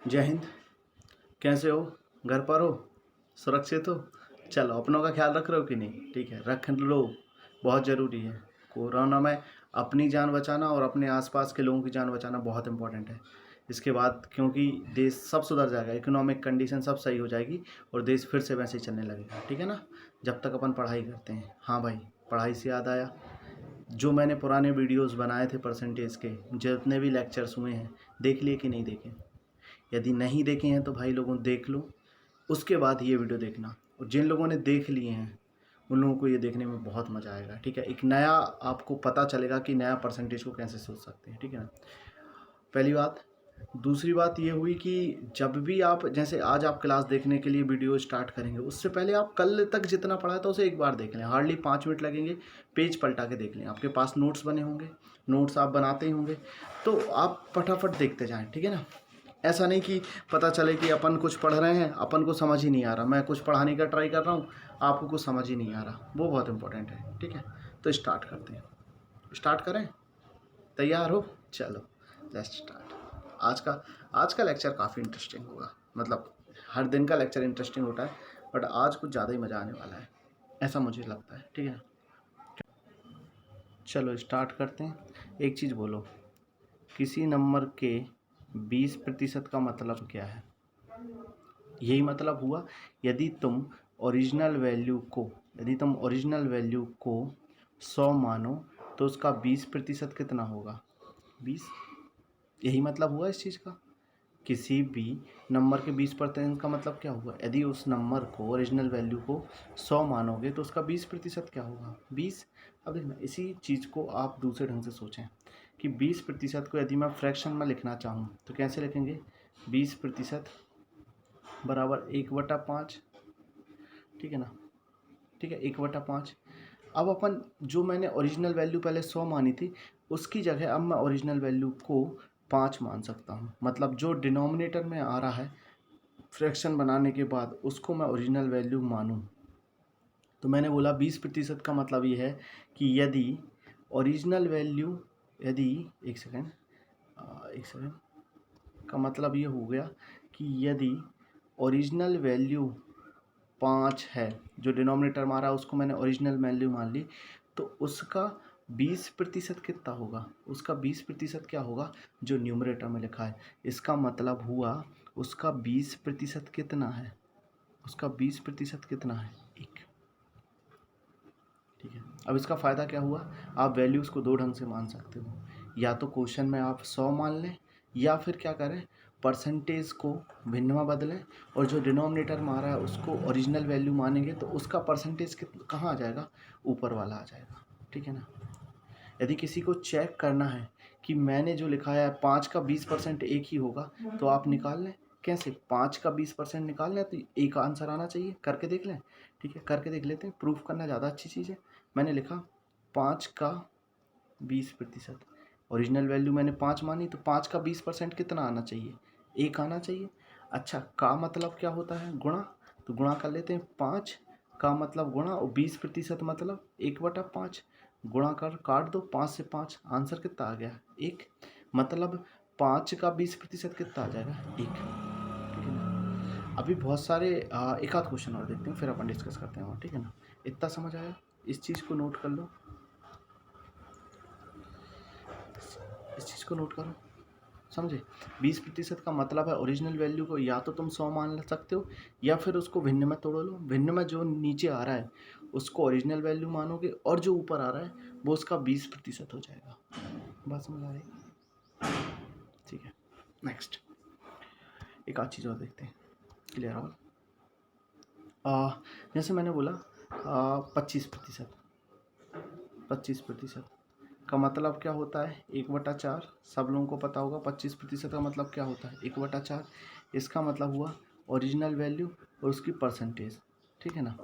जय हिंद। कैसे हो? घर पर हो? सुरक्षित हो? चलो, अपनों का ख्याल रख रहे हो कि नहीं? ठीक है, रख लो, बहुत ज़रूरी है। कोरोना में अपनी जान बचाना और अपने आसपास के लोगों की जान बचाना बहुत इंपॉर्टेंट है। इसके बाद क्योंकि देश सब सुधर जाएगा, इकोनॉमिक कंडीशन सब सही हो जाएगी और देश फिर से वैसे ही चलने लगेगा। ठीक है ना? जब तक अपन पढ़ाई करते हैं। हाँ भाई, पढ़ाई से याद आया, जो मैंने पुराने वीडियोज़ बनाए थे परसेंटेज के, जितने भी लेक्चर्स हुए हैं, देख लिए कि नहीं देखे? यदि नहीं देखे हैं तो भाई लोगों देख लो, उसके बाद ये वीडियो देखना। और जिन लोगों ने देख लिए हैं उन लोगों को ये देखने में बहुत मज़ा आएगा। ठीक है, एक नया आपको पता चलेगा कि नया परसेंटेज को कैसे सोच सकते हैं। ठीक है ना? पहली बात। दूसरी बात ये हुई कि जब भी आप, जैसे आज आप क्लास देखने के लिए वीडियो स्टार्ट करेंगे, उससे पहले आप कल तक जितना पढ़ा था उसे एक बार देख लें। हार्डली 5 मिनट लगेंगे, पेज पलटा के देख लें। आपके पास नोट्स बने होंगे, नोट्स आप बनाते ही होंगे, तो आप फटाफट देखते जाएं। ठीक है ना? ऐसा नहीं कि पता चले कि अपन कुछ पढ़ रहे हैं, अपन को समझ ही नहीं आ रहा, मैं कुछ पढ़ाने का ट्राई कर रहा हूँ, आपको कुछ समझ ही नहीं आ रहा। वो बहुत इंपॉर्टेंट है। ठीक है, तो स्टार्ट करते हैं। स्टार्ट करें? तैयार हो? चलो, लेट्स स्टार्ट। आज का लेक्चर काफ़ी इंटरेस्टिंग होगा। मतलब हर दिन का लेक्चर इंटरेस्टिंग होता है, बट आज कुछ ज़्यादा ही मज़ा आने वाला है, ऐसा मुझे लगता है। ठीक है, चलो स्टार्ट करते हैं। एक चीज़ बोलो, किसी नंबर के 20% का मतलब क्या है? यही मतलब हुआ, यदि तुम ओरिजिनल वैल्यू को 100 मानो तो उसका 20% कितना होगा? 20। यही मतलब हुआ इस चीज़ का। किसी भी नंबर के 20% का मतलब क्या हुआ? यदि उस नंबर को, ओरिजिनल वैल्यू को 100 मानोगे तो उसका 20% क्या होगा? 20। अब देखना, इसी चीज़ को आप दूसरे ढंग से सोचें कि 20% को यदि मैं फ्रैक्शन में लिखना चाहूँ तो कैसे लिखेंगे? 20% बराबर 1/5। ठीक है ना? ठीक है, 1/5। अब अपन, जो मैंने ओरिजिनल वैल्यू पहले 100 मानी थी, उसकी जगह अब मैं ओरिजिनल वैल्यू को 5 मान सकता हूँ। मतलब जो डिनोमिनेटर में आ रहा है फ्रैक्शन बनाने के बाद, उसको मैं ओरिजिनल वैल्यू मानूँ। तो मैंने बोला 20% का मतलब ये है कि यदि ओरिजिनल वैल्यू, यदि एक सेकेंड का मतलब ये हो गया कि यदि ओरिजिनल वैल्यू 5 है, जो डिनोमिनेटर मारा उसको मैंने ओरिजिनल वैल्यू मान ली, तो उसका 20% कितना होगा? उसका 20% क्या होगा? जो न्यूमरेटर में लिखा है। इसका मतलब हुआ उसका 20% कितना है? उसका 20% कितना है? 1। ठीक है, अब इसका फ़ायदा क्या हुआ? आप वैल्यूज़ को दो ढंग से मान सकते हो। या तो क्वेश्चन में आप 100 मान लें, या फिर क्या करें, परसेंटेज को भिन्न में बदलें और जो डिनोमिनेटर में आ रहा है उसको ओरिजिनल वैल्यू मानेंगे तो उसका परसेंटेज कहाँ आ जाएगा? ऊपर वाला आ जाएगा। ठीक है ना? यदि किसी को चेक करना है कि मैंने जो लिखा है 5 का 20% एक ही होगा, तो आप निकाल लें। कैसे? 5 का 20% निकाल लें तो एक आंसर आना चाहिए। करके देख लें। ठीक है, करके देख लेते हैं। प्रूफ करना ज़्यादा अच्छी चीज़ है। मैंने लिखा 5 का 20%, ओरिजिनल वैल्यू मैंने 5 मानी, तो 5 का 20% कितना आना चाहिए? 1 आना चाहिए। अच्छा, का मतलब क्या होता है? गुणा। तो गुणा कर लेते हैं। 5 का मतलब गुणा और 20% मतलब 1/5। गुणा कर काट दो, 5 से 5, आंसर कितना आ गया? 1। मतलब 5 का 20% कितना आ जाएगा? 1। ठीक है ना? अभी बहुत सारे एक आध क्वेश्चन और देखते हैं, फिर अपन डिस्कस करते हैं। ठीक है ना? इतना समझ आया? इस चीज़ को नोट कर लो, इस चीज़ को नोट करो, समझे? 20% का मतलब है ओरिजिनल वैल्यू को या तो तुम 100 मान सकते हो, या फिर उसको भिन्न में तोड़ लो। भिन्न में जो नीचे आ रहा है उसको ओरिजिनल वैल्यू मानोगे, और जो ऊपर आ रहा है वो उसका 20% हो जाएगा। बात समझ आ रही? ठीक है, नेक्स्ट एक आध चीज़ और देखते हैं। Clear all? जैसे मैंने बोला 25% का मतलब क्या होता है? 1/4। सब लोगों को पता होगा 25% का मतलब क्या होता है? 1/4। इसका मतलब हुआ ओरिजिनल वैल्यू और उसकी परसेंटेज। ठीक है ना?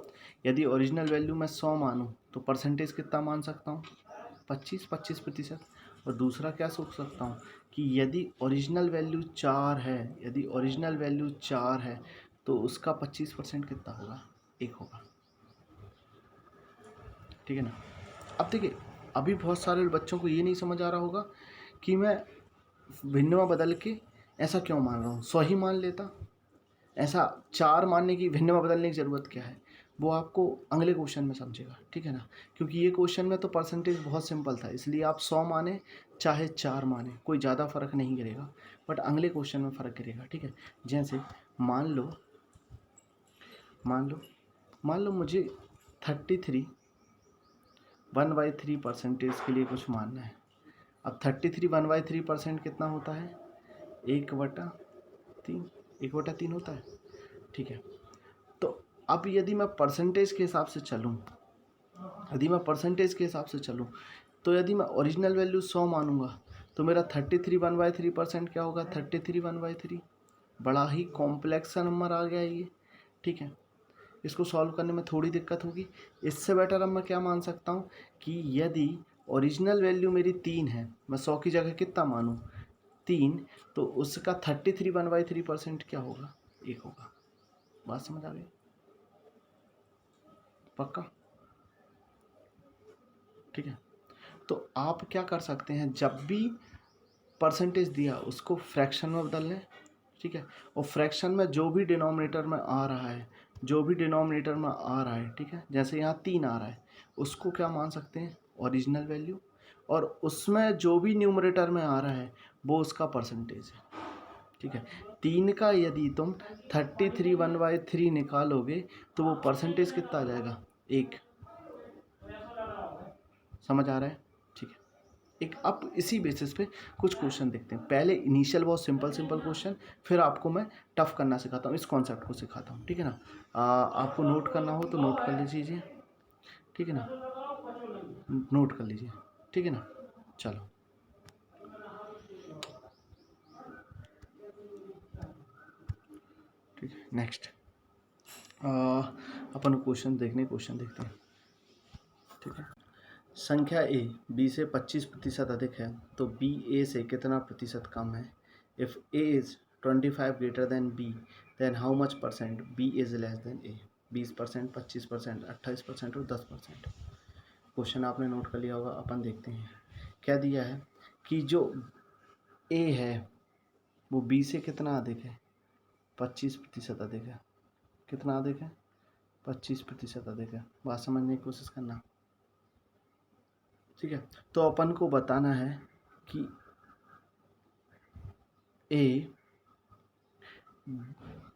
यदि ओरिजिनल वैल्यू मैं 100 मानूँ तो परसेंटेज कितना मान सकता हूँ? 25%। और दूसरा क्या सोच सकता हूँ कि यदि ओरिजिनल वैल्यू 4 है, यदि ओरिजिनल वैल्यू 4 है तो उसका 25% कितना होगा? 1 होगा। ठीक है ना? अब देखिए, अभी बहुत सारे बच्चों को ये नहीं समझ आ रहा होगा कि मैं भिन्न में बदल के ऐसा क्यों मान रहा हूँ, 100 ही मान लेता। ऐसा 4 मानने की भिन्न में बदलने की ज़रूरत क्या है, वो आपको अगले क्वेश्चन में समझेगा, ठीक है ना। क्योंकि ये क्वेश्चन में तो परसेंटेज बहुत सिंपल था, इसलिए आप 100 माने चाहे 4 माने कोई ज़्यादा फ़र्क नहीं गिरेगा, बट अगले क्वेश्चन में फ़र्क गिरेगा, ठीक है। जैसे मान लो मुझे 33 1/3 परसेंटेज के लिए कुछ मानना है। अब 33 1/3% कितना होता है, 1/3, 1/3 होता है, ठीक है। तो अब यदि मैं परसेंटेज के हिसाब से चलूँ, तो यदि मैं ओरिजिनल वैल्यू 100 मानूंगा तो मेरा 33 1/3% क्या होगा, 33 1/3। बड़ा ही कॉम्प्लेक्स नंबर आ गया ये, ठीक है। इसको सॉल्व करने में थोड़ी दिक्कत होगी। इससे बेटर अब मैं क्या मान सकता हूँ कि यदि ओरिजिनल वैल्यू मेरी 3 है, मैं 100 की जगह कितना मानूँ, 3, तो उसका 33 1/3% क्या होगा, 1 होगा। बात समझ आ गई, पक्का, ठीक है। तो आप क्या कर सकते हैं, जब भी परसेंटेज दिया उसको फ्रैक्शन में बदल लें, ठीक है। और फ्रैक्शन में जो भी डिनोमिनेटर में आ रहा है, ठीक है, जैसे यहाँ 3 आ रहा है, उसको क्या मान सकते हैं, ओरिजिनल वैल्यू, और उसमें जो भी न्यूमरेटर में आ रहा है वो उसका परसेंटेज है, ठीक है। 3 का यदि तुम 33 1/3 निकालोगे तो वो परसेंटेज कितना आ जाएगा, 1। समझ आ रहा है, ठीक है। एक अब इसी बेसिस पे कुछ क्वेश्चन देखते हैं। पहले इनिशियल बहुत सिंपल क्वेश्चन, फिर आपको मैं टफ करना सिखाता हूँ, इस कॉन्सेप्ट को सिखाता हूँ, ठीक है ना। आपको नोट करना हो तो नोट कर लीजिए, ठीक है ना, नोट कर लीजिए, ठीक है ना। चलो, ठीक है, नेक्स्ट अपन क्वेश्चन देखते हैं, ठीक है। संख्या ए बी से 25% अधिक है तो बी ए से कितना प्रतिशत कम है। If A is 25 greater than B then how much percent B is less than A. 20%, 25%, 28% और 10%। क्वेश्चन आपने नोट कर लिया होगा, अपन देखते हैं क्या दिया है कि जो ए है वो बी से कितना अधिक है, 25% अधिक है। कितना अधिक है, 25% अधिक है। बात समझने की कोशिश करना, ठीक है। तो अपन को बताना है कि ए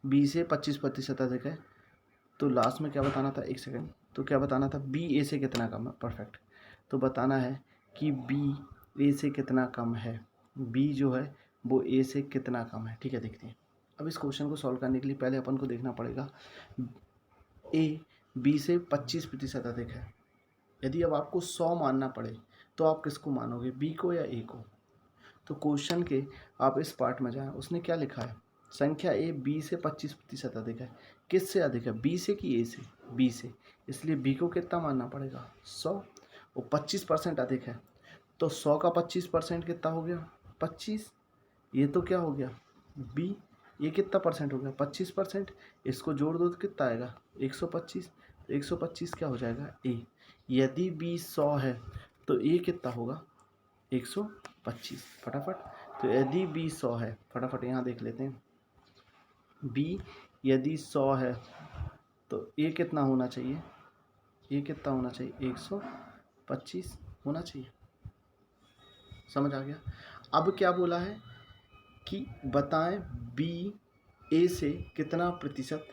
बी से 25% अधिक है, तो लास्ट में क्या बताना था, एक सेकंड, तो क्या बताना था, बी ए से कितना कम है, परफेक्ट। तो बताना है कि बी ए से कितना कम है, बी जो है वो ए से कितना कम है, ठीक है। देखते हैं अब इस क्वेश्चन को सॉल्व करने के लिए पहले अपन को देखना पड़ेगा ए बी से 25% अधिक है। यदि अब आपको 100 मानना पड़े तो आप किसको मानोगे, बी को या ए को। तो क्वेश्चन के आप इस पार्ट में जाएं, उसने क्या लिखा है, संख्या ए बी से 25% अधिक है। किससे अधिक है, बी से कि ए से, बी से, इसलिए बी को कितना मानना पड़ेगा, 100। और 25% अधिक है तो 100 का 25% कितना हो गया, 25। ये तो क्या हो गया, बी, ये कितना परसेंट हो गया, 25%। इसको जोड़ दो तो कितना आएगा, 125। 125 क्या हो जाएगा, ए। यदि बी 100 है तो ए कितना होगा, 125। फटाफट, तो यदि बी 100 है, फटाफट यहाँ देख लेते हैं, बी यदि 100 है तो ए कितना होना चाहिए, ए कितना होना चाहिए, 125 होना चाहिए। समझ आ गया। अब क्या बोला है कि बताएं बी ए से कितना प्रतिशत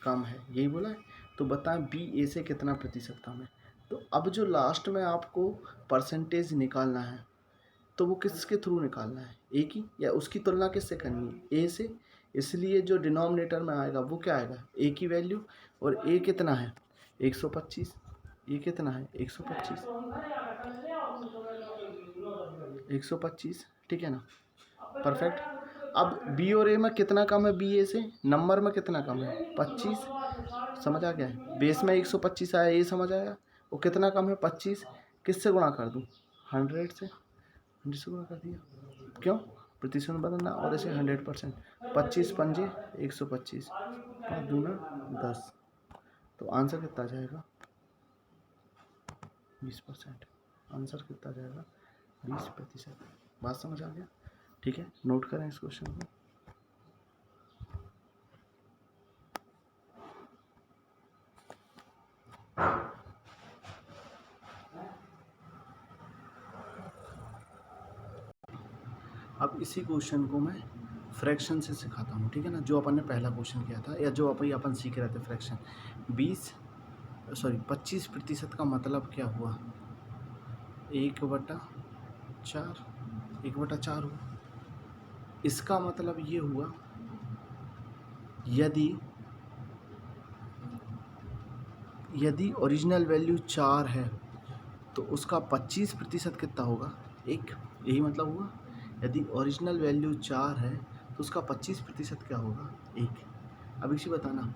कम है, यही बोला है। तो बताएं बी ए से कितना प्रतिशत कम है। तो अब जो लास्ट में आपको परसेंटेज निकालना है तो वो किसके थ्रू निकालना है, ए की, या उसकी तुलना किससे करनी है, ए से। इसलिए जो डिनोमिनेटर में आएगा वो क्या आएगा, ए की वैल्यू, और ए कितना है, 125। ये कितना है, 125, 125, ठीक है ना, परफेक्ट। अब बी और ए में कितना कम है, बी ए से नंबर में कितना कम है, 25। समझ आ गया है, बेस में 125 आया, ये समझ आया। वो कितना कम है, 25। किससे गुणा कर दूँ, 100 से, 100 से गुणा कर दिया। क्यों, प्रतिशत बदलना, और ऐसे 100%। 25 पंजे 125, 5 दूना 10, तो आंसर कितना आ जाएगा, 20%। आंसर कितना आ जाएगा, 20%। बात समझ आ गया, ठीक है। नोट करें इस क्वेश्चन को। अब इसी क्वेश्चन को मैं फ्रैक्शन से सिखाता हूँ, ठीक है ना, जो अपन ने पहला क्वेश्चन किया था या जो अपन सीख रहे थे फ्रैक्शन। 25% का मतलब क्या हुआ? 1/4, 1/4 हुआ। इसका मतलब ये हुआ यदि ओरिजिनल वैल्यू 4 है तो उसका 25% कितना होगा? 1। यही मतलब हुआ। यदि ओरिजिनल वैल्यू 4 है तो उसका 25% क्या होगा? 1। अब इसे बताना,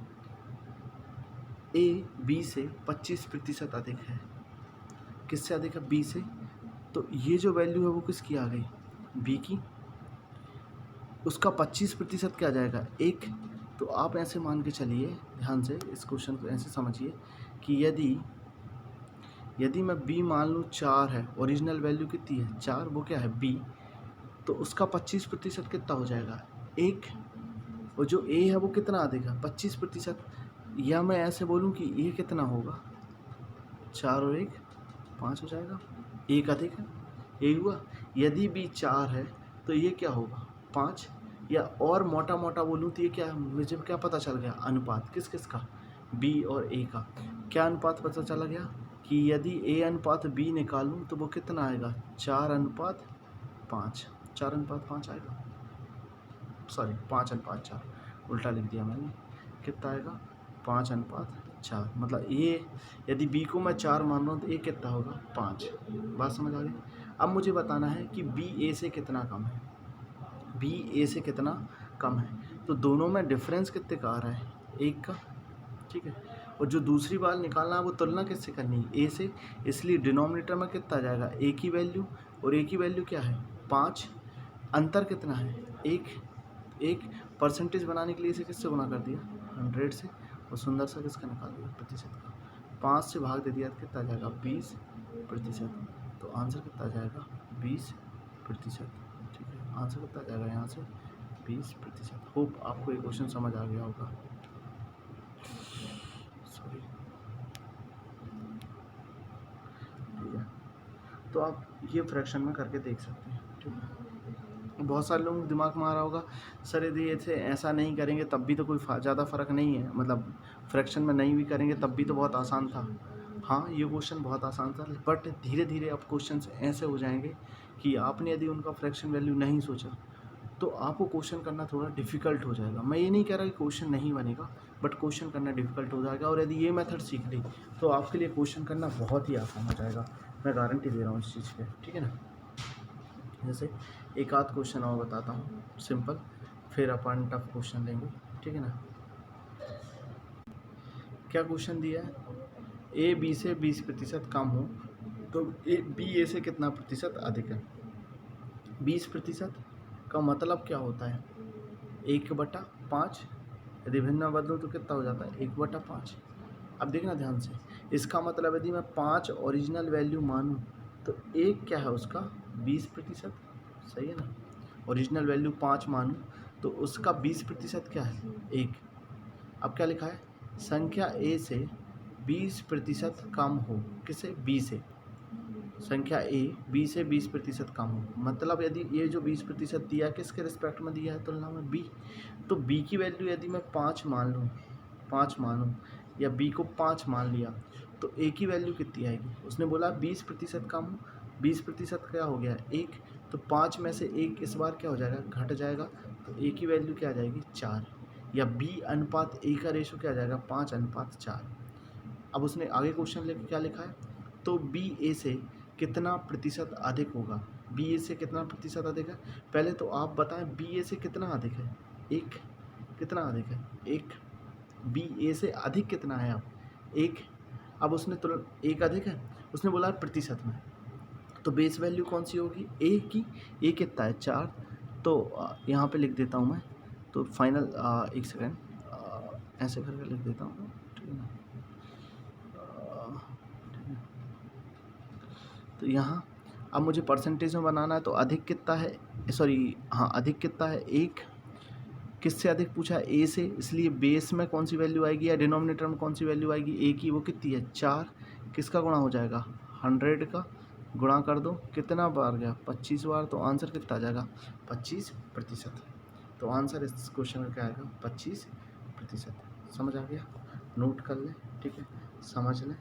ए बी से 25% अधिक है। किससे अधिक है? बी से। तो ये जो वैल्यू है वो किसकी आ गई? बी की। उसका 25% क्या जाएगा? 1। तो आप ऐसे मान के चलिए, ध्यान से इस क्वेश्चन को ऐसे समझिए कि यदि मैं b मान लूँ 4 है, ओरिजिनल वैल्यू कितनी है? 4, वो क्या है? b। तो उसका 25% कितना हो जाएगा? 1। और जो a है वो कितना अधिक है? 25%। या मैं ऐसे बोलूँ कि a कितना होगा? 4 और 1 5 हो जाएगा। 1 अधिक है, यही हुआ। यदि b 4 है तो ये क्या होगा? 5। या और मोटा मोटा बोलूँ तो ये क्या, मुझे क्या पता चल गया? अनुपात किस किस का? b और a का। क्या अनुपात पता चला गया? कि यदि a अनुपात b निकालूं तो वो कितना आएगा? 4:5। 4:5 आएगा, सॉरी 5:4, उल्टा लिख दिया मैंने। कितना आएगा? 5:4। मतलब ये यदि b को मैं 4 मान रहा हूँ तो a कितना होगा? 5। बात समझ आ गई? अब मुझे बताना है कि b a से कितना कम है। b a से कितना कम है, तो दोनों में डिफरेंस कितने का आ रहा है? 1 का, ठीक है। और जो दूसरी बार निकालना है वो तुलना किससे करनी है? a से। इसलिए डिनोमिनेटर में कितना आ जाएगा? a की वैल्यू, और a की वैल्यू क्या है? 5। अंतर कितना है? 1। परसेंटेज बनाने के लिए इसे किससे गुना कर दिया? 100 से। और सुंदर सा किसका निकाल दिया? प्रतिशत का। 5 से भाग दे दिया तो कितना आ जाएगा? 20%। तो आंसर कितना आ जाएगा? 20%। ठीक है, आंसर कितना आ जाएगा यहाँ से? 20%। होप आपको ये क्वेश्चन समझ आ गया होगा। सॉरी, ठीक है। तो आप ये फ्रैक्शन में करके देख सकते हैं, ठीक है। बहुत सारे लोगों के दिमाग में आ रहा होगा, सर यदि ऐसे ऐसा नहीं करेंगे तब भी तो कोई ज़्यादा फ़र्क नहीं है, मतलब फ्रैक्शन में नहीं भी करेंगे तब भी तो बहुत आसान था। हाँ, ये क्वेश्चन बहुत आसान था, बट धीरे धीरे अब क्वेश्चन ऐसे हो जाएंगे कि आपने यदि उनका फ्रैक्शन वैल्यू नहीं सोचा तो आपको क्वेश्चन करना थोड़ा डिफ़िकल्ट हो जाएगा। मैं ये नहीं कह रहा कि क्वेश्चन नहीं बनेगा, बट क्वेश्चन करना डिफ़िकल्ट हो जाएगा। और यदि ये मेथड सीख ली तो आपके लिए क्वेश्चन करना बहुत ही आसान हो जाएगा, मैं गारंटी दे रहा हूँ इस चीज़ की, ठीक है ना। जैसे एक आध क्वेश्चन और बताता हूँ सिंपल, फिर अपन टफ क्वेश्चन लेंगे, ठीक है ना। क्या क्वेश्चन दिया है? ए बी से 20% कम हो तो बी ए से कितना प्रतिशत अधिक है? 20% का मतलब क्या होता है? 1/5। यदि भिन्न बदलो तो कितना हो जाता है? 1/5। अब देखना ध्यान से, इसका मतलब यदि मैं 5 ओरिजिनल वैल्यू मानूँ तो एक क्या है उसका? 20%, सही है ना। ओरिजिनल वैल्यू 5 मानूँ तो उसका 20% क्या है? 1। अब क्या लिखा है? संख्या ए से 20% कम हो। किसे? बी से। संख्या ए बी से 20% कम हो, मतलब यदि ये जो 20% दिया किसके रिस्पेक्ट में दिया है? तुलना में बी। तो बी की वैल्यू यदि मैं 5 मानूँ या बी को 5 मान लिया तो ए की वैल्यू कितनी आएगी? उसने बोला 20% कम हो, 20% क्या हो गया? 1। तो 5 में से 1 इस बार क्या हो जाएगा? घट जाएगा। तो ए की वैल्यू क्या आ जाएगी? 4। या बी अनुपात ए का रेशो क्या आ जाएगा? 5:4। अब उसने आगे क्वेश्चन लेके क्या लिखा है? तो बी ए से कितना प्रतिशत अधिक होगा? बी ए से कितना प्रतिशत अधिक है? पहले तो आप बताएं बी ए से कितना अधिक है? 1। कितना अधिक है? 1। बी ए से अधिक कितना है? अब 1। अब उसने तुरंत 1 अधिक है, उसने बोला प्रतिशत में, तो बेस वैल्यू कौन सी होगी? ए की। ए कितना है? 4। तो यहाँ पे लिख देता हूँ मैं, तो फाइनल एक सेकेंड ऐसे करके लिख देता हूँ, ठीक है ना। तो यहाँ अब मुझे परसेंटेज में बनाना है, तो अधिक कितना है? सॉरी, हाँ, अधिक कितना है? 1। किससे अधिक पूछा है? ए से, इसलिए बेस में कौन सी वैल्यू आएगी या डिनोमिनेटर में कौन सी वैल्यू आएगी? ए की। वो कितनी है? 4। किसका गुणा हो जाएगा? 100 का। गुणा कर दो, कितना बार गया 25 बार, तो आंसर कितना आ जाएगा 25%। तो आंसर इस क्वेश्चन का क्या आएगा 25%। समझ आ गया, नोट कर लें, ठीक है, समझ लें।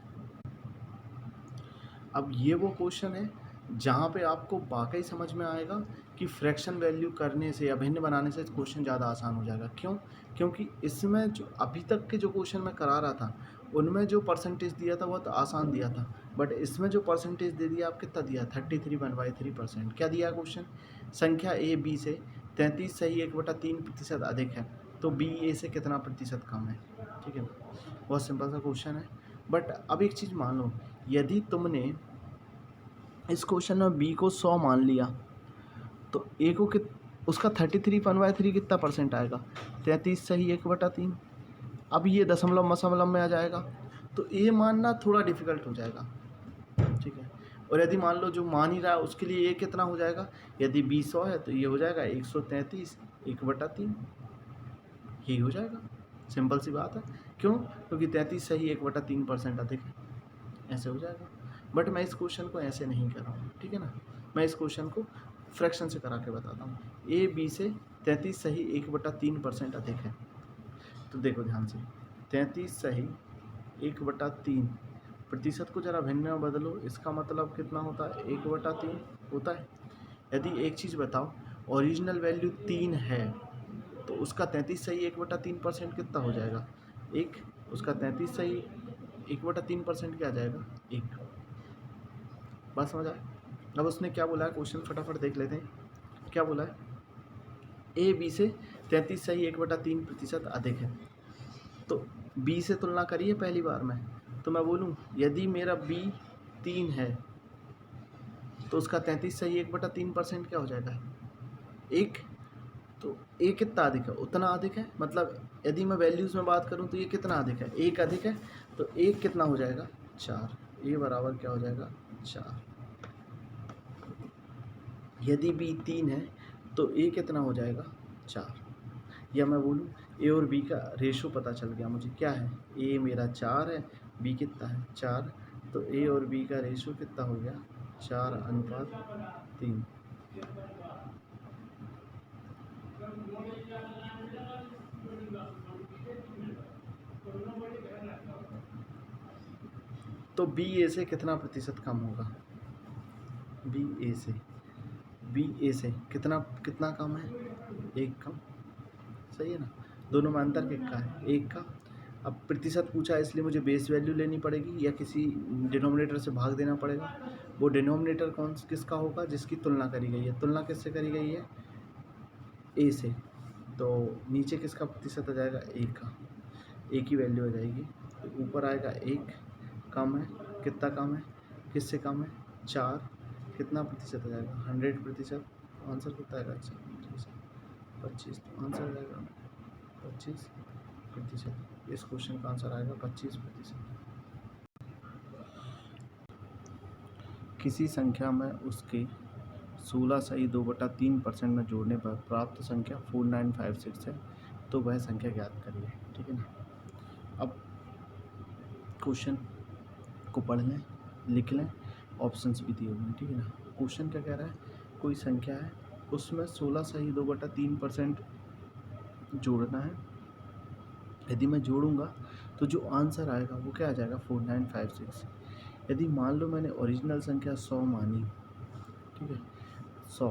अब ये वो क्वेश्चन है जहाँ पे आपको वाकई समझ में आएगा कि फ्रैक्शन वैल्यू करने से या भिन्न बनाने से क्वेश्चन ज़्यादा आसान हो जाएगा। क्यों? क्योंकि इसमें जो अभी तक के जो क्वेश्चन मैं करा रहा था उनमें जो परसेंटेज दिया था बहुत आसान दिया था, बट इसमें जो परसेंटेज दे दिया आप कितना दिया 33.3%। क्या दिया क्वेश्चन? संख्या ए बी से 33 सही 1/3% अधिक है, तो बी ए से कितना प्रतिशत कम है। ठीक है, बहुत सिंपल सा क्वेश्चन है। बट अब एक चीज़ मान लो, यदि तुमने इस क्वेश्चन में बी को 100 मान लिया तो ए को उसका 33/3 कितना परसेंट आएगा 33 सही 1/3। अब ये दशमलव मशमलव में आ जाएगा तो ए मानना थोड़ा डिफिकल्ट हो जाएगा। ठीक है, और यदि मान लो जो मान ही रहा है उसके लिए ए कितना हो जाएगा, यदि बी 100 है तो ये हो जाएगा 133 1/3, यही हो जाएगा। सिंपल सी बात है। क्यों? क्योंकि 33 सही 1/3% अधिक है, ऐसे हो जाएगा। बट मैं इस क्वेश्चन को ऐसे नहीं कर रहा हूँ, ठीक है ना, मैं इस क्वेश्चन को फ्रैक्शन से करा के बताता हूँ। ए बी से 33 सही 1/3% अधिक है, तो देखो ध्यान से 33 सही 1/3 प्रतिशत को जरा भिन्न में बदलो, इसका मतलब कितना होता है 1/3 होता है। यदि एक चीज़ बताओ, ओरिजिनल वैल्यू 3 है तो उसका 33 सही 1/3% कितना हो जाएगा 1, उसका 33 सही 1/3% क्या आ जाएगा 1। बात समझ आए? अब उसने क्या बोला है, क्वेश्चन फटाफट देख लेते हैं। क्या बोला है, ए बी से 33 सही 1/3% अधिक है, तो बी से तुलना करिए पहली बार में, तो मैं बोलूँ यदि मेरा बी 3 है तो उसका 33 सही 1/3% क्या हो जाएगा 1। तो ए कितना अधिक है, उतना अधिक है, मतलब यदि मैं वैल्यूज़ में बात करूँ तो ये कितना अधिक है 1 अधिक है, तो 1 कितना हो जाएगा 4, ए बराबर क्या हो जाएगा 4। यदि बी 3 है तो ए कितना हो जाएगा 4, या मैं बोलूँ ए और बी का रेशो पता चल गया मुझे, क्या है ए मेरा 4 है, बी कितना है 4, तो ए और बी का रेशो कितना हो गया 4:3। तो बी ए से कितना प्रतिशत कम होगा, बी ए से कितना कितना कम है 1 कम, सही है ना, दोनों में अंतर कितना है 1 का। अब प्रतिशत पूछा है इसलिए मुझे बेस वैल्यू लेनी पड़ेगी या किसी डिनोमिनेटर से भाग देना पड़ेगा। वो डिनोमिनेटर कौन किसका होगा, जिसकी तुलना करी गई है। तुलना किससे करी गई है ए से, तो नीचे किसका प्रतिशत आ जाएगा 1 का, ए की वैल्यू आ जाएगी, तो ऊपर आएगा 1 कम है, कितना कम है, किससे कम है 4, कितना प्रतिशत आ जाएगा 100%। आंसर कितना आएगा 25, तो आंसर आ जाएगा 25%। इस क्वेश्चन का आंसर आएगा 25%। किसी संख्या में उसके 16 सही 2/3% में जोड़ने पर प्राप्त संख्या 4956 है, तो वह संख्या ज्ञात करिए। ठीक है ना, अब क्वेश्चन को पढ़ लें, लिख लें, ऑप्शंस भी दिए हुए हैं। ठीक है ना, क्वेश्चन क्या कह रहा है, कोई संख्या है उसमें 16 सही 2/3% जोड़ना है। यदि मैं जोड़ूंगा तो जो आंसर आएगा वो क्या आ जाएगा 4956। यदि मान लो मैंने ओरिजिनल संख्या 100 मानी, ठीक है 100,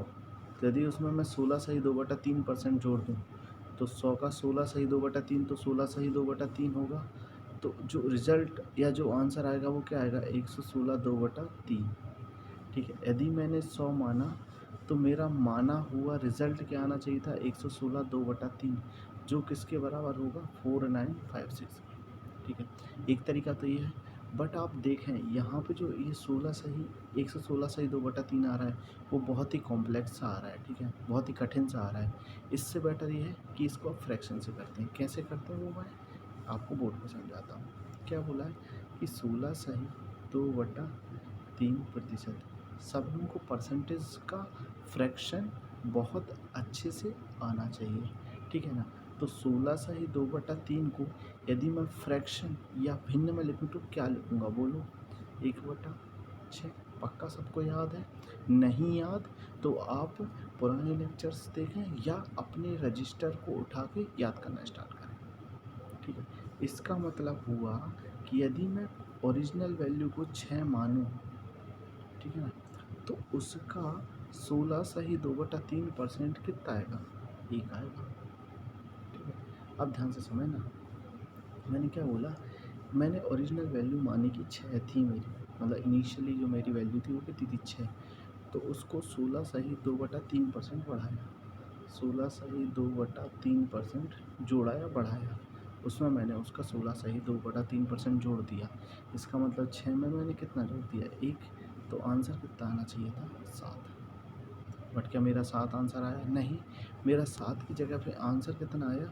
तो यदि उसमें मैं 16 सही 2/3% जोड़ दूँ तो 100 का 16 सही 2/3 तो 16 सही 2/3 होगा। तो जो रिज़ल्ट या जो आंसर आएगा वो क्या आएगा 116 2/3। ठीक है, यदि मैंने 100 माना तो मेरा माना हुआ रिज़ल्ट क्या आना चाहिए था 116 2/3, जो किसके बराबर होगा 4956। ठीक है, एक तरीका तो ये है। बट आप देखें यहाँ पे जो ये 16 सही 116 सही 2/3 आ रहा है वो बहुत ही कॉम्प्लेक्स सा आ रहा है। ठीक है, बहुत ही कठिन सा आ रहा है। इससे बेटर ये है कि इसको आप फ्रैक्शन से करते हैं। कैसे करते हैं वो मैं आपको बोर्ड पर समझाता हूँ। क्या बोला है कि 16 सही 2/3%। सब हमको परसेंटेज का फ्रैक्शन बहुत अच्छे से आना चाहिए। ठीक है ना, तो 16 सही 2/3 को यदि मैं फ्रैक्शन या भिन्न में लिखूँ तो क्या लिखूँगा बोलो 1/6। पक्का सबको याद है? नहीं याद तो आप पुराने लेक्चर्स देखें या अपने रजिस्टर को उठा के याद करना स्टार्ट करें। ठीक है, इसका मतलब हुआ कि यदि मैं ओरिजिनल वैल्यू को 6 मानूं, ठीक है ना, तो उसका 16 सही 2/3% कितना आएगा? 1 आएगा। ठीक है, अब ध्यान से समझना, मैंने क्या बोला, मैंने ओरिजिनल वैल्यू मानी कि 6 थी मेरी, मतलब इनिशियली जो मेरी वैल्यू थी वो कितनी थी? 6। तो उसको 16 सही 2/3% बढ़ाया, 16 सही 2/3% जोड़ा या बढ़ाया, उसमें मैंने उसका 16 सही 2/3% जोड़ दिया। इसका मतलब 6 में मैंने कितना जोड़ दिया? 1। तो आंसर कितना आना चाहिए था? 7। बट क्या मेरा 7 आंसर आया? नहीं, मेरा 7 की जगह पे आंसर कितना आया?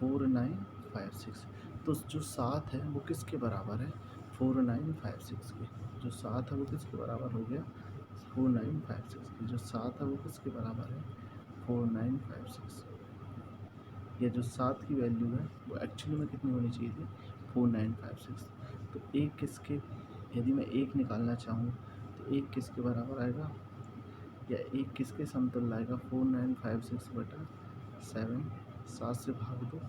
4956। तो जो 7 है वो किसके बराबर है? 4956 के। जो 7 है वो किसके बराबर हो गया? 4956 के। जो 7 है वो किसके बराबर है? 4956। ये जो 7 की वैल्यू है वो एक्चुअली में कितनी होनी चाहिए थी? 4956। तो एक किसके, यदि मैं एक निकालना चाहूँ तो एक किसके बराबर आएगा, या एक किसके समतुल्य आएगा? 4956/7। 7 से भाग दो,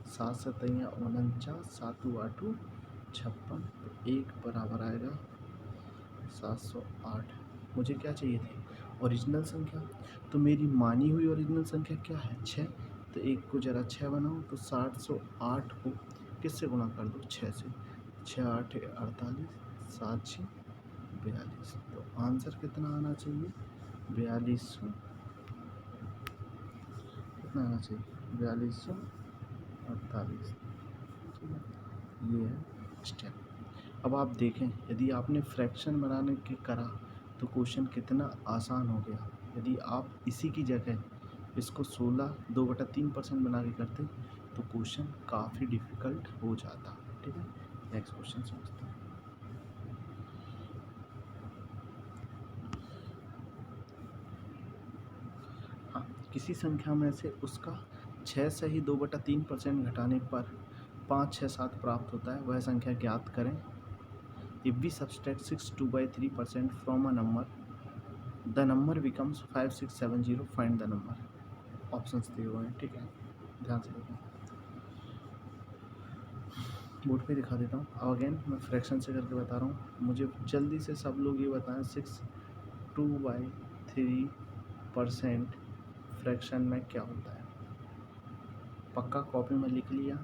7 सतैया 49, 7 8 56। तो एक बराबर आएगा 708। मुझे क्या चाहिए थी? ओरिजिनल संख्या। तो मेरी मानी हुई ओरिजिनल संख्या क्या है? 6। तो एक को जरा 6 बनाओ तो 708 को किससे गुणा कर दो? 6 से। 6 8 48, 7 6 42। तो आंसर कितना आना चाहिए? 4200। कितना आना चाहिए? 4248। ठीक है, ये है स्टेप। अब आप देखें, यदि आपने फ्रैक्शन बनाने के करा तो क्वेश्चन कितना आसान हो गया। यदि आप इसी की जगह इसको 16 2/3% बना के करते तो क्वेश्चन काफ़ी डिफ़िकल्ट हो जाता। ठीक है, नेक्स्ट क्वेश्चन समझते हैं। हाँ, किसी संख्या में से उसका 6 से ही 2/3% घटाने पर 5 6 7 प्राप्त होता है, वह संख्या ज्ञात करें। If we subtract 6 2/3% from a number, the number becomes 5670. Find the number. Options दिए हुए हैं। ठीक है, ध्यान से देखो, बोर्ड पे दिखा देता हूँ। अब अगेन मैं फ्रैक्शन से करके बता रहा हूँ। मुझे जल्दी से सब लोग ये बताएं, 6 2/3% फ्रैक्शन में क्या होता है? पक्का कॉपी में लिख लिया?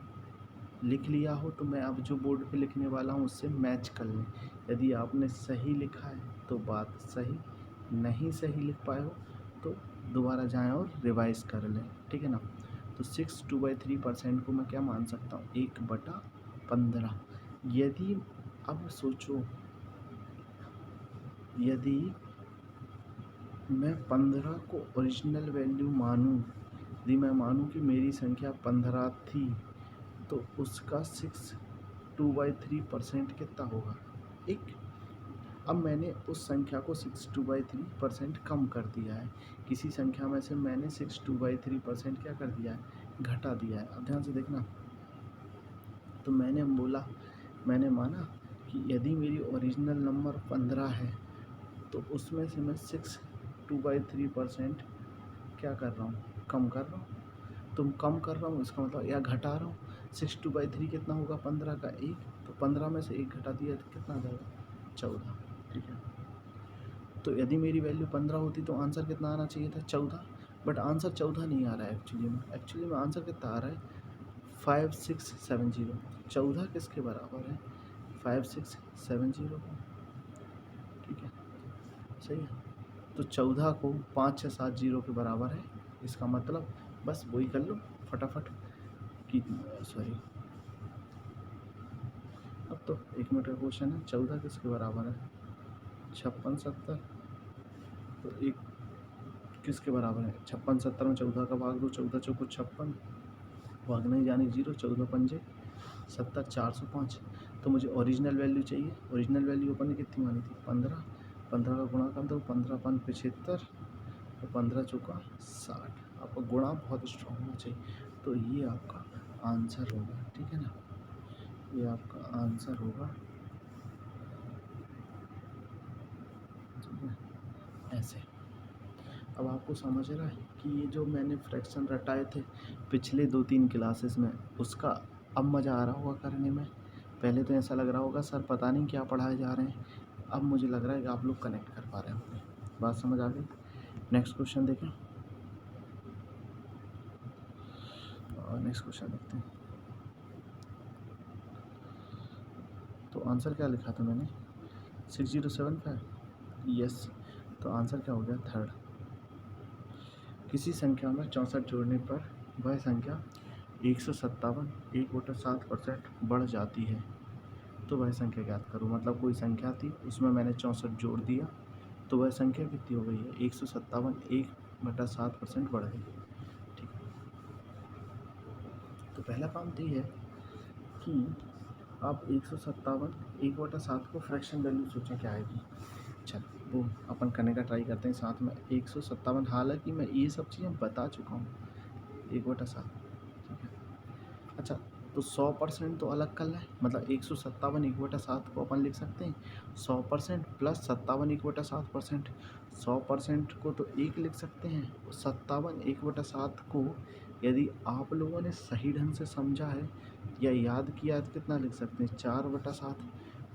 लिख लिया हो तो मैं अब जो बोर्ड पे लिखने वाला हूँ उससे मैच कर लें। यदि आपने सही लिखा है तो बात सही, नहीं सही लिख पाए हो तो दोबारा जाएं और रिवाइज कर लें। ठीक है ना। तो 6 2/3% को मैं क्या मान सकता हूँ? 1/15। यदि अब सोचो, यदि मैं 15 को ओरिजिनल वैल्यू मानूँ, यदि मैं मानूँ कि मेरी संख्या 15 थी तो उसका 6 2/3% कितना होगा? 1। अब मैंने उस संख्या को 6 2/3% कम कर दिया है। किसी संख्या में से मैंने 6 2/3% क्या कर दिया है? घटा दिया है। अब ध्यान से देखना, तो मैंने माना कि यदि मेरी ओरिजिनल नंबर 15 है तो उसमें से मैं 6 2/3% क्या कर रहा हूँ? कम कर रहा हूँ। तुम कम कर रहा हूँ इसका मतलब, या घटा रहा हूँ। 6 2/3 कितना होगा? 15 का 1। तो 15 में से 1 घटा दिया तो कितना आ जाएगा? 14। ठीक है, तो यदि मेरी वैल्यू 15 होती तो आंसर कितना आना चाहिए था? 14। बट आंसर 14 नहीं आ रहा है एक्चुअली में आंसर कितना आ रहा है? 5670। 14 किसके बराबर है? 5670। ठीक है, सही है। तो 14 को 5 6 7 0 के बराबर है। इसका मतलब बस वही कर लो फटाफट कि सॉरी, अब तो 1 मिनट का क्वेश्चन है। 14 किसके बराबर है? 56 70। तो एक किसके बराबर है? 56 70 में 14 का भाग दो, 14 चौको 56, भाग नहीं जाने 0, 14 पंजे 70, 405। तो मुझे ओरिजिनल वैल्यू चाहिए। ओरिजिनल वैल्यू अपन ने कितनी मानी थी? 15। 15 का गुणा कर दो, 15 5 75, तो 15 चौका 60। आपका गुणा बहुत स्ट्रॉन्ग होना चाहिए। तो ये आपका आंसर होगा। ठीक है ना, ये आपका आंसर होगा ऐसे। अब आपको समझ रहा है कि ये जो मैंने फ्रैक्शन रटाए थे पिछले 2-3 क्लासेस में, उसका अब मज़ा आ रहा होगा करने में। पहले तो ऐसा लग रहा होगा सर पता नहीं क्या पढ़ाए जा रहे हैं, अब मुझे लग रहा है कि आप लोग कनेक्ट कर पा रहे होंगे। बात समझ आ गई? नेक्स्ट क्वेश्चन देखें। नेक्स्ट क्वेश्चन देखते हैं। तो आंसर क्या लिखा था मैंने? 6075। यस, तो आंसर क्या हो गया? थर्ड। किसी संख्या में 64 जोड़ने पर वह संख्या 157 1/7% बढ़ जाती है, तो वह संख्या ज्ञात करो। मतलब कोई संख्या थी, उसमें मैंने 64 जोड़ दिया, तो वह संख्या कितनी हो गई है? 157 1/7% बढ़ गई। ठीक है, तो पहला काम तो ये है कि आप 157 1/7 को फ्रैक्शन वैल्यू सोचें क्या आएगी। चल वो अपन करने का ट्राई करते हैं साथ में। 157, हालांकि मैं ये सब चीज़ें बता चुका हूँ, 1/7। ठीक है, अच्छा तो 100% तो अलग कर लें, मतलब 157 1/7 को अपन लिख सकते हैं 100% प्लस 57 1/7%। 100% को तो 1 लिख सकते हैं, 57 1/7 को यदि आप लोगों ने सही ढंग से समझा है या याद किया तो कितना लिख सकते हैं? 4/7।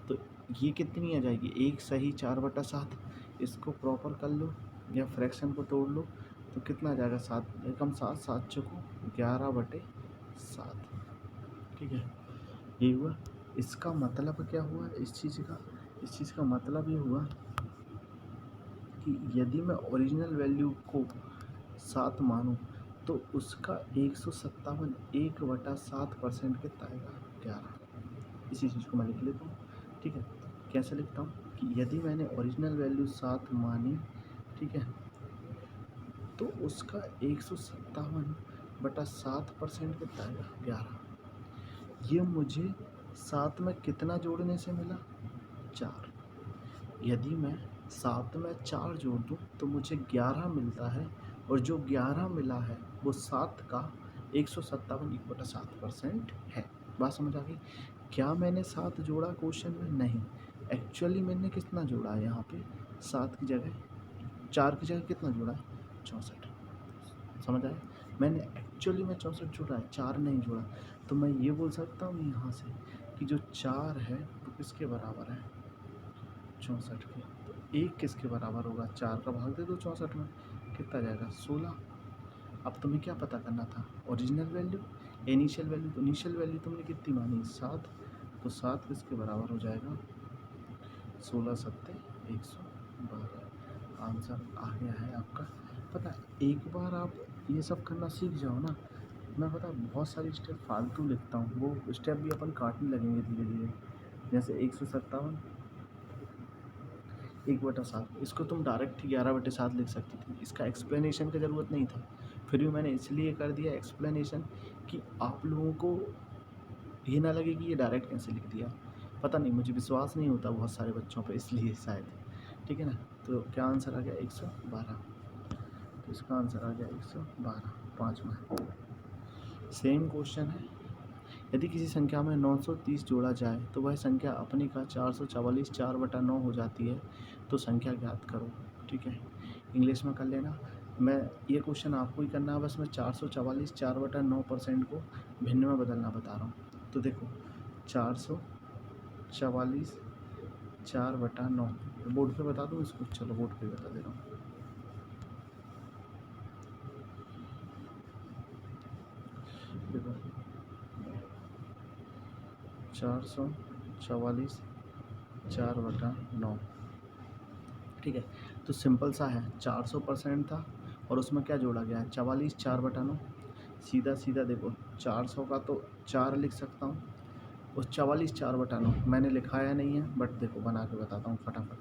तो ये कितनी आ जाएगी? 1 सही 4/7। इसको प्रॉपर कर लो या फ्रैक्शन को तोड़ लो तो कितना आ जाएगा? 7 एकम 7 7 चौको 11/7। ठीक है, ये हुआ। इसका मतलब क्या हुआ इस चीज़ का? इस चीज़ का मतलब ये हुआ कि यदि मैं ओरिजिनल वैल्यू को 7 मानूं तो उसका 157 1/7% कितना आएगा? 11। इसी चीज़ को मैं लिख लेता हूँ। ठीक है, कैसे लिखता हूँ कि यदि मैंने ओरिजिनल वैल्यू 7 मानी, ठीक है, तो उसका 157/7% कितना आएगा? 11। ये मुझे 7 में कितना जोड़ने से मिला? 4। यदि मैं 7 में 4 जोड़ दूँ तो मुझे 11 मिलता है, और जो 11 मिला है वो 7 का 157 1/7% है। बात समझ आ गई? क्या मैंने 7 जोड़ा क्वेश्चन में? नहीं, एक्चुअली मैंने कितना जोड़ा है यहाँ पे? 7 की जगह 4 की जगह कितना जोड़ा है? 64। समझ आया? मैंने एक्चुअली में 64 जोड़ा है, 4 नहीं जोड़ा। तो मैं ये बोल सकता हूँ यहाँ से कि जो 4 है वो किसके बराबर है? 64 के। तो 1 किसके बराबर होगा? 4 का भाग दे दो 64 में, कितना जाएगा? 16। अब तुम्हें क्या पता करना था? Original value, initial value. तो इनिशियल वैल्यू तुमने कितनी मानी? 7। तो 7 किसके बराबर हो जाएगा? 16 सत्ते 112। आंसर आ गया है आपका। पता है एक बार आप ये सब करना सीख जाओ ना, मैं पता बहुत सारी स्टेप फालतू लिखता हूँ, वो स्टेप भी अपन काटने लगेंगे धीरे धीरे। जैसे 157 1/7, इसको तुम डायरेक्ट 11/7 लिख सकती थी, इसका एक्सप्लेनेशन की ज़रूरत नहीं था। फिर भी मैंने इसलिए कर दिया एक्सप्लेनेशन कि आप लोगों को ये ना लगे कि ये डायरेक्ट कैसे लिख दिया। पता नहीं, मुझे विश्वास नहीं होता बहुत सारे बच्चों पे, इसलिए शायद। ठीक है ना? तो क्या आंसर आ गया? 112। तो इसका आंसर आ गया 112, 5वां। सेम क्वेश्चन है। यदि किसी संख्या में 930 जोड़ा जाए तो वह संख्या अपनी का 444 4/9 हो जाती है, तो संख्या ज्ञात करो। ठीक है, इंग्लिश में कर लेना। मैं ये क्वेश्चन आपको ही करना है, बस मैं 444 4/9% को भिन्न में बदलना बता रहा हूँ। तो देखो 444 4/9, बोर्ड पे बता दूँ इसको? चलो बोर्ड पे बता दे रहा हूँ। देखो 444 4/9। ठीक है, तो सिंपल सा है, 400% था और उसमें क्या जोड़ा गया है? 44 4/9। सीधा सीधा देखो 400 का तो 4 लिख सकता हूँ, उस 44 4/9 मैंने लिखाया नहीं है, बट देखो बना के बताता हूँ फटाफट।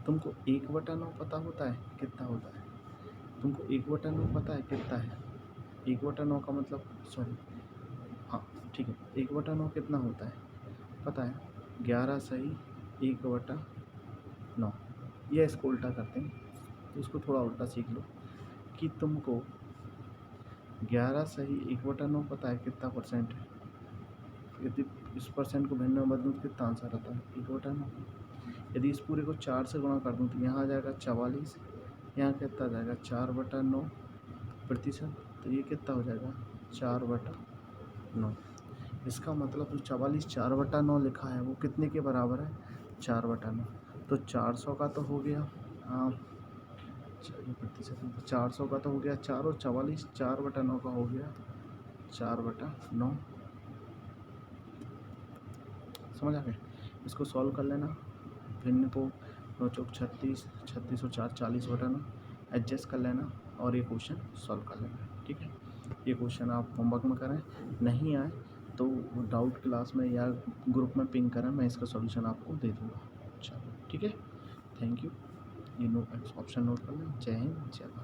तुमको 1/9 पता होता है कितना होता है? तुमको 1/9 पता है कितना है? 1/9 का मतलब, सॉरी, हाँ ठीक है, 1/9 कितना होता है पता है? 11 सही 1/9। या इसको उल्टा करते हैं, तो उसको थोड़ा उल्टा सीख लो कि तुमको 11 सही 1/9 पता है कितना परसेंट है? यदि इस परसेंट को भिन्न में बदलूँ तो कितना आंसर आता है? 1/9। यदि इस पूरे को 4 से गुणा कर दूँ तो यहाँ आ जाएगा 44 यहाँ कितना आ जाएगा 4/9 प्रतिशत, तो ये कितना हो जाएगा 4/9। इसका मतलब जो 44 4/9 लिखा है वो कितने के बराबर है 4/9। तो 400 का तो हो गया 40%, 400 का तो हो गया 4 और 44 4/9 का हो गया 4/9। समझ आ गया। इसको सॉल्व कर लेना, भिन्न को 9 चौक 36, 36 और 4 40/9 एडजस्ट कर लेना और ये क्वेश्चन सॉल्व कर लेना। ठीक है, ये क्वेश्चन आप होमवर्क में करें, नहीं आए तो डाउट क्लास में या ग्रुप में पिंग करें, मैं इसका सॉल्यूशन आपको दे दूँगा। चलो ठीक है, थैंक यू। ये ऑप्शन नोट कर लें। जय हिंद, जय भारत।